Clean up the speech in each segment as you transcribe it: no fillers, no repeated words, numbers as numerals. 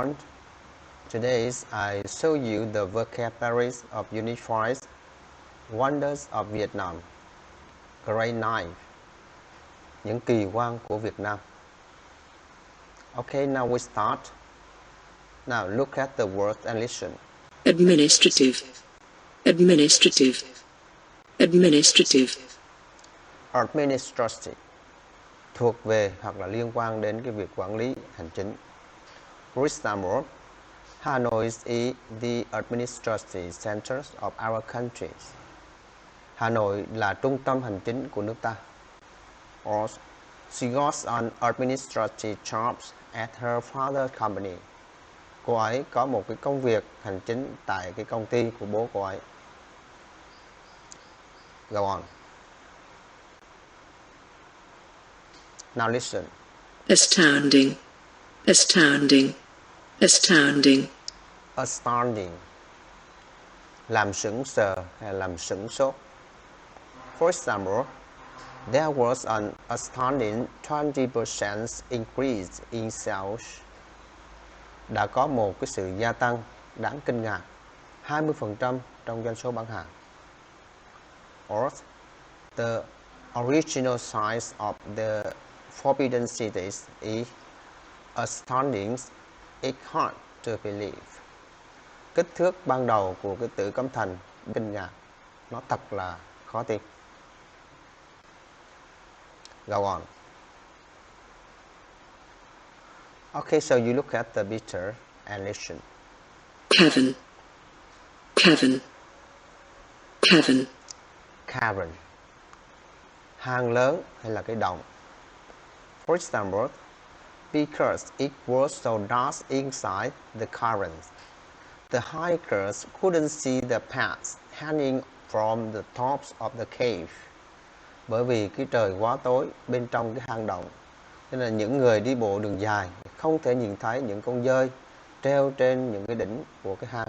everyone. Today I show you the vocabularies of Unit 5, Wonders of Vietnam, Grade 9, những kỳ quan của Việt Nam. Okay, now we start. Now look at the words and listen. Administrative, administrative, administrative. Administrative, thuộc về hoặc là liên quan đến cái việc quản lý hành chính. For example, Hanoi is the administrative center of our country. Hà Nội là trung tâm hành chính của nước ta. Or, she got an administrative job at her father's company. Cô ấy có một cái công việc hành chính tại cái công ty của bố cô ấy. Go on. Now listen. Astounding, astounding, astounding. Astounding, làm sững sờ hay làm sửng sốt. For example, there was an astounding 20% increase in sales. Đã có một cái sự gia tăng đáng kinh ngạc 20% trong doanh số bán hàng. Or, the original size of the Forbidden Cities is astounding. It's hard to believe. Kích thước ban đầu của cái tử cấm thành kinh ngạc, nó thật là khó tin. Go on. Okay, so you look at the picture and listen. Cavern, cavern, cavern. Cavern, hang lớn hay là cái động. For example, because it was so dark inside the cavern, the hikers couldn't see the paths hanging from the tops of the cave. Bởi vì cái trời quá tối bên trong cái hang động, nên là những người đi bộ đường dài không thể nhìn thấy những con dơi treo trên những cái đỉnh của cái hang.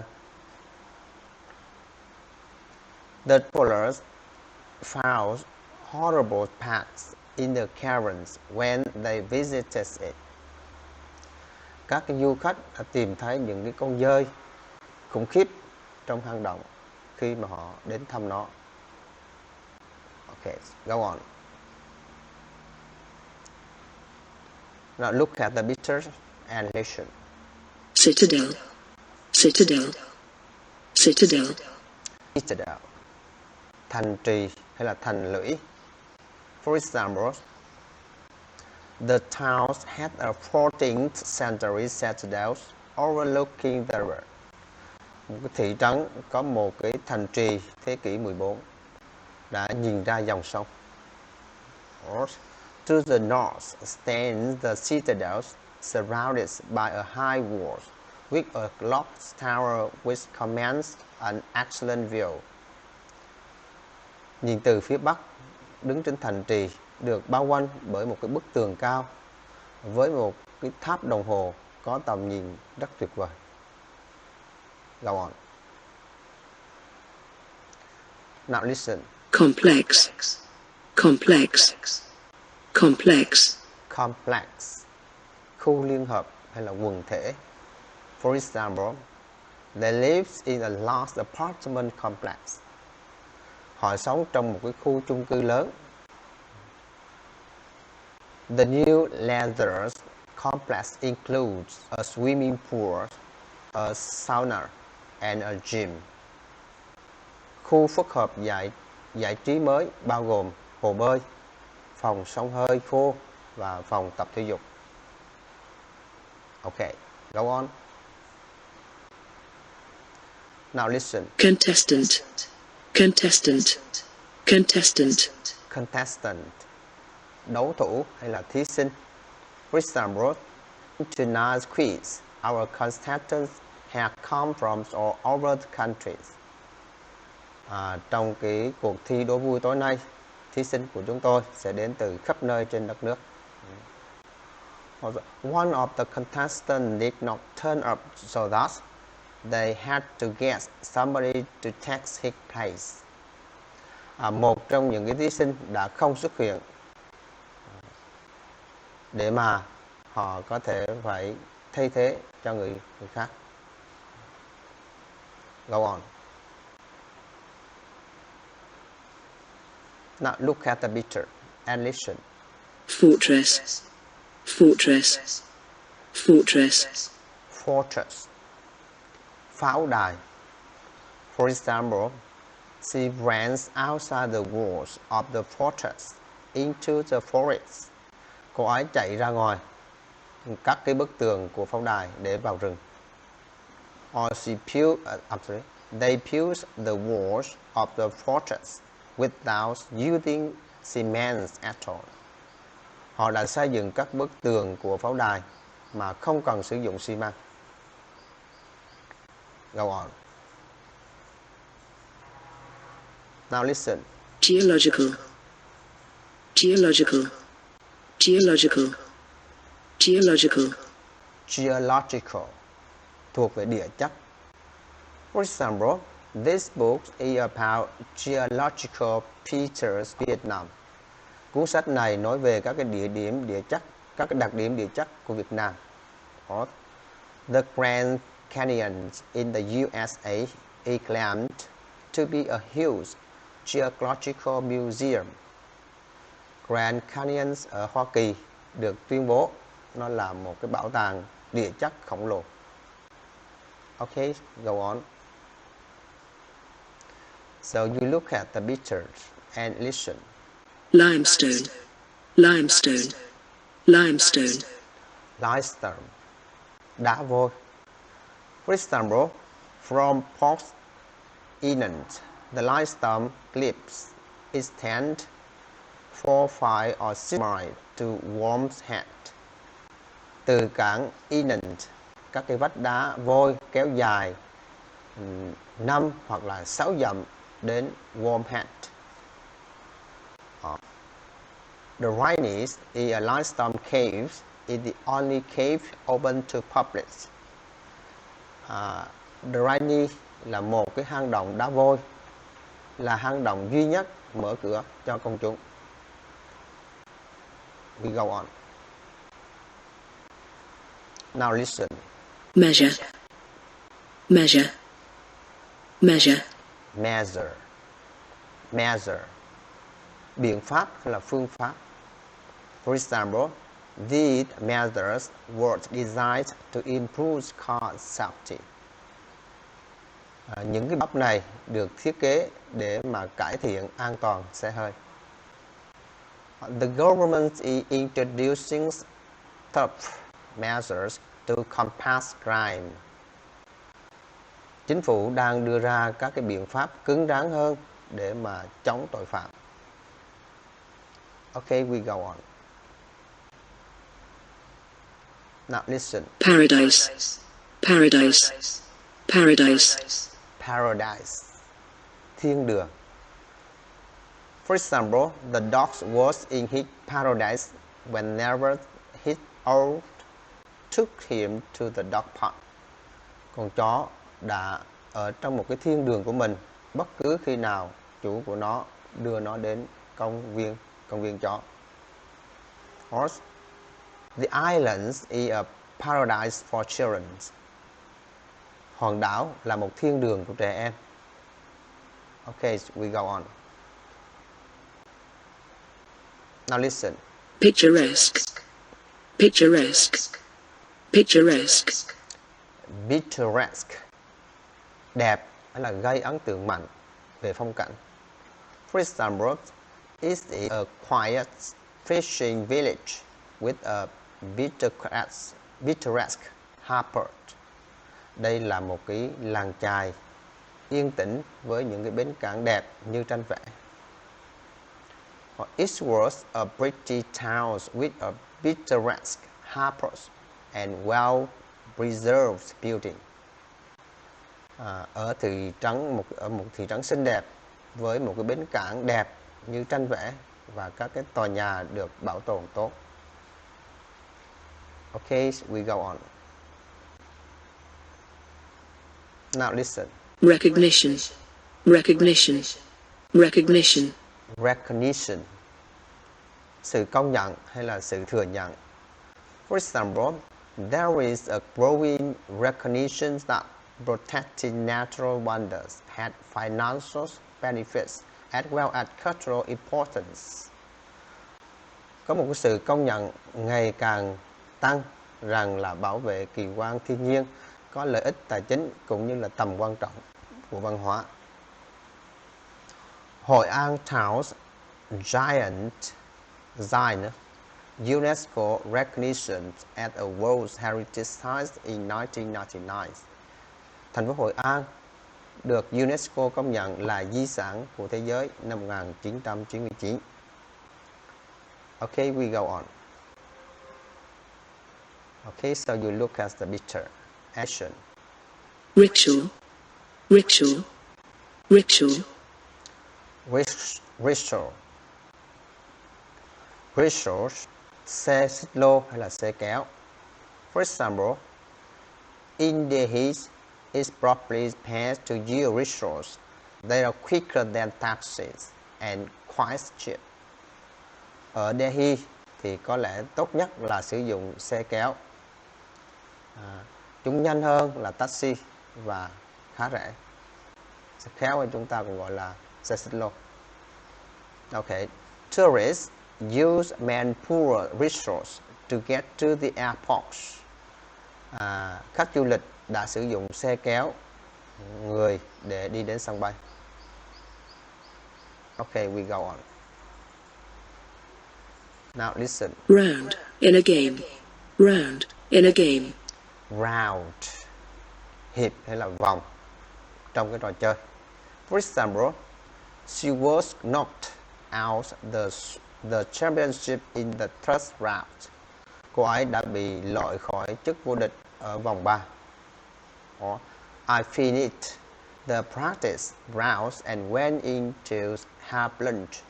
The travelers found horrible paths in the caverns when they visited it. Các cái du khách đã tìm thấy những cái con dơi khủng khiếp trong hang động khi mà họ đến thăm nó. Okay, go on. Now look at the pictures and listen. Citadel, citadel, citadel. Citadel, thành trì hay là thành lũy. For example, the town had a 14th century citadel overlooking the river. Một cái thị trấn có một cái thành trì thế kỷ 14 đã nhìn ra dòng sông. Or, to the north stands the citadel surrounded by a high wall with a clock tower which commands an excellent view. Nhìn từ phía bắc, đứng trên thành trì được bao quanh bởi một cái bức tường cao với một cái tháp đồng hồ có tầm nhìn rất tuyệt vời. Go on. Now listen. Complex, complex, complex. Complex, khu liên hợp hay là quần thể. For example, they live in a large apartment complex. Họ sống trong một cái khu chung cư lớn. The new leisure complex includes a swimming pool, a sauna, and a gym. Khu phức hợp giải trí mới bao gồm hồ bơi, phòng xông hơi khô và phòng tập thể dục. Okay, go on. Now listen. Contestant, contestant, contestant. Contestant, đấu thủ hay là thí sinh. For example, tonight's quiz, our contestants have come from all over the countries. Trong cái cuộc thi đố vui tối nay, thí sinh của chúng tôi sẽ đến từ khắp nơi trên đất nước. One of the contestants did not turn up, so that they had to get somebody to take his place. Một trong những cái thí sinh đã không xuất hiện để mà họ có thể phải thay thế cho người khác. Go on. Now look at the picture and listen. Fortress. Fortress. Fortress. Fortress. Pháo đài. For example, she runs outside the walls of the fortress into the forest. Cô ấy chạy ra ngoài các cái bức tường của pháo đài để vào rừng. Or they built the walls of the fortress without using cement at all. Họ đã xây dựng các bức tường của pháo đài mà không cần sử dụng xi măng. Go on. Now listen. Geological. Geological. Geological. Geological. Geological. Thuộc về địa chất. For example, this book is about geological features Vietnam. Cuốn sách này nói về các cái địa điểm địa chất, các cái đặc điểm địa chất của Việt Nam. Or, the Grand Canyon in the USA is claimed to be a huge geological museum. Grand Canyon ở Hoa Kỳ được tuyên bố nó là một cái bảo tàng địa chất khổng lồ. Okay, go on. So you look at the pictures and listen. Limestone. Limestone. Limestone. Limestone. Đá vôi. For example, from Port Inlet, the limestone cliffs extend 4, 5 or 6 miles to Worm's Head. Từ cảng Inlet, các cái vách đá vôi kéo dài 5 hoặc là 6 dặm đến Worm's Head. The Rhinis is a limestone cave. Is the only cave open to public. The Rhini là một cái hang động đá vôi, là hang động duy nhất mở cửa cho công chúng. We go on. Now listen. Measure. Measure. Measure. Measure. Measure. Biện pháp hay là phương pháp. For example, these measures were designed to improve car safety. Những cái biện pháp này được thiết kế để mà cải thiện an toàn xe hơi. The government is introducing tough measures to combat crime. Chính phủ đang đưa ra các cái biện pháp cứng rắn hơn để mà chống tội phạm. Okay, we go on. Now listen. Paradise. Paradise. Paradise. Paradise. Thiên đường. For example, the dog was in his paradise whenever his owner took him to the dog park. Con chó đã ở trong một cái thiên đường của mình bất cứ khi nào chủ của nó đưa nó đến công viên chó. Or, the islands is a paradise for children. Hòn đảo là một thiên đường của trẻ em. Okay, we go on. Now listen. Picturesque. Picturesque. Picturesque. Picturesque. Đẹp hay là gây ấn tượng mạnh về phong cảnh. For example, it is a quiet fishing village with a picturesque harbor. Đây là một cái làng chài yên tĩnh với những cái bến cảng đẹp như tranh vẽ. It was a pretty town with a picturesque harbor and well-preserved building. Ở một thị trấn xinh đẹp với một cái bến cảng đẹp như tranh vẽ và các cái tòa nhà được bảo tồn tốt. Okay, we go on. Now listen. Recognition. Recognition. Recognition. Recognition. Sự công nhận hay là sự thừa nhận. For example, There is a growing recognition that protecting natural wonders had financial benefits as well as cultural importance. Có một cái sự công nhận ngày càng tăng rằng là bảo vệ kỳ quan thiên nhiên có lợi ích tài chính cũng như là tầm quan trọng của văn hóa. Hội An Town's Giant UNESCO recognition as a World Heritage Site in 1999. Thành phố Hội An được UNESCO công nhận là di sản của thế giới năm 1999. Okay, we go on. Okay, so you look at the picture. Action. Rickshaw, rickshaw, rickshaw. Rickshaw. Rickshaw, xe xích lô hay là xe kéo. For example, in Delhi, it's probably best to use rickshaws. They are quicker than taxis and quite cheap. Ở Delhi thì có lẽ tốt nhất là sử dụng xe kéo. Chúng nhanh hơn là taxi và khá rẻ. Xe kéo thì chúng ta cũng gọi là xe xích lô. Okay. Tourists use manpower rickshaws to get to the airports. Khách du lịch đã sử dụng xe kéo người để đi đến sân bay. Okay, we go on. Now listen. Round in a game. Round in a game. Round, hiệp hay là vòng trong cái trò chơi. For example, she was knocked out the championship in the third round. Cô ấy đã bị loại khỏi chức vô địch ở vòng 3. Or, I finished the practice rounds and went into half lunch.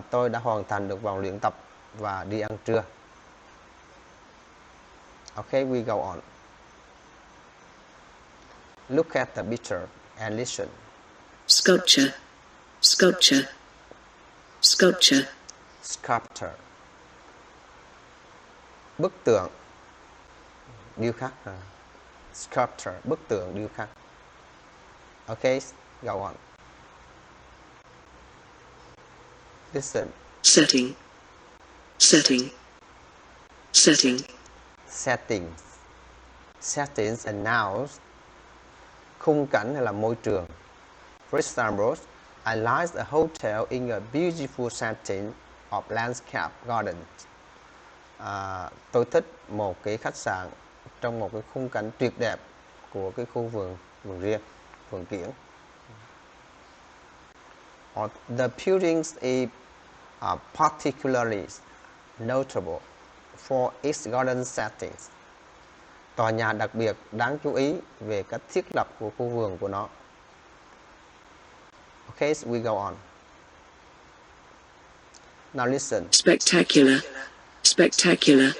Tôi đã hoàn thành được vòng luyện tập và đi ăn trưa. Okay, we go on. Look at the picture and listen. Sculpture, sculpture, sculpture. Sculpture. Bức tượng, điêu khắc. Sculpture, bức tượng điêu khắc. Okay, go on. Listen. Setting, setting, setting. Settings. Settings and nouns. Khung cảnh hay là môi trường. For example, I like a hotel in a beautiful setting of landscape garden. Tôi thích một cái khách sạn trong một cái khung cảnh tuyệt đẹp của cái khu vườn riêng, vườn kiểng. Or the buildings is particularly notable for its garden settings. Tòa nhà đặc biệt đáng chú ý về cách thiết lập của khu vườn của nó. Okay, so we go on. Now listen. Spectacular, spectacular,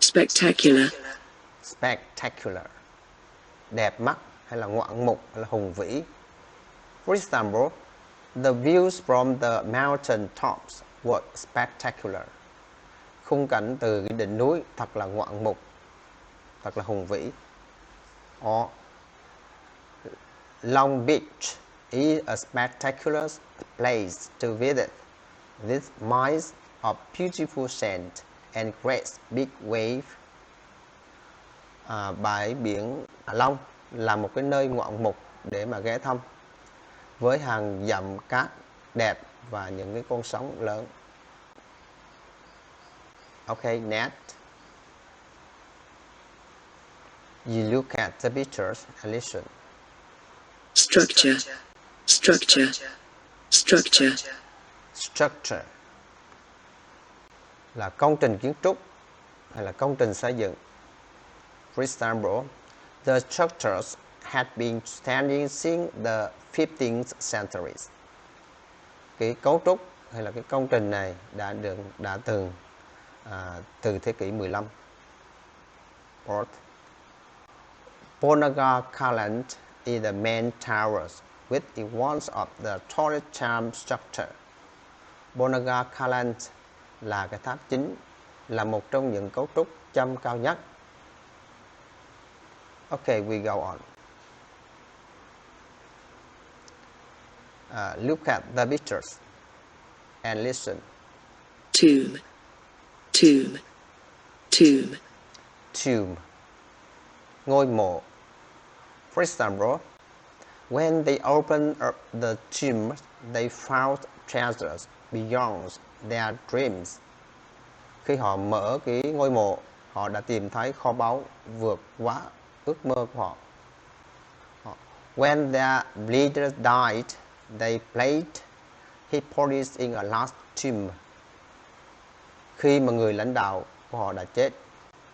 spectacular. Spectacular. Đẹp mắt hay là ngoạn mục hay là hùng vĩ. For example, the views from the mountain tops were spectacular. Khung cảnh từ cái đỉnh núi thật là ngoạn mục, thật là hùng vĩ. Or, Long Beach is a spectacular place to visit. This miles of beautiful sand and great big wave. Bãi biển Long là một cái nơi ngoạn mục để mà ghé thăm, với hàng dặm cát đẹp và những cái con sóng lớn. Okay, next. You look at the pictures and listen. Structure, structure, structure. Structure là công trình kiến trúc hay là công trình xây dựng. For example, the structures had been standing since the 15th century. Cái cấu trúc hay là cái công trình này đã từng từ thế kỷ 15. Fourth, Ponagar Kaland is the main tower with one of the tallest charm structure. Ponagar Kaland là cái tháp chính, là một trong những cấu trúc châm cao nhất Okay, we go on. Look at the pictures and listen. Tomb, tomb, tomb. Tomb, ngôi mộ. For example, when they opened up the tomb, they found treasures beyond their dreams. Khi họ mở cái ngôi mộ, họ đã tìm thấy kho báu vượt quá ước mơ của họ. When their leaders died, they placed his body in a large tomb. Khi mà người lãnh đạo của họ đã chết,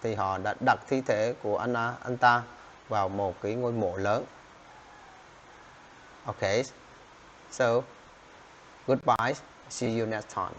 thì họ đã đặt thi thể của anh ta vào một cái ngôi mộ lớn. Okay, so goodbye, see you next time.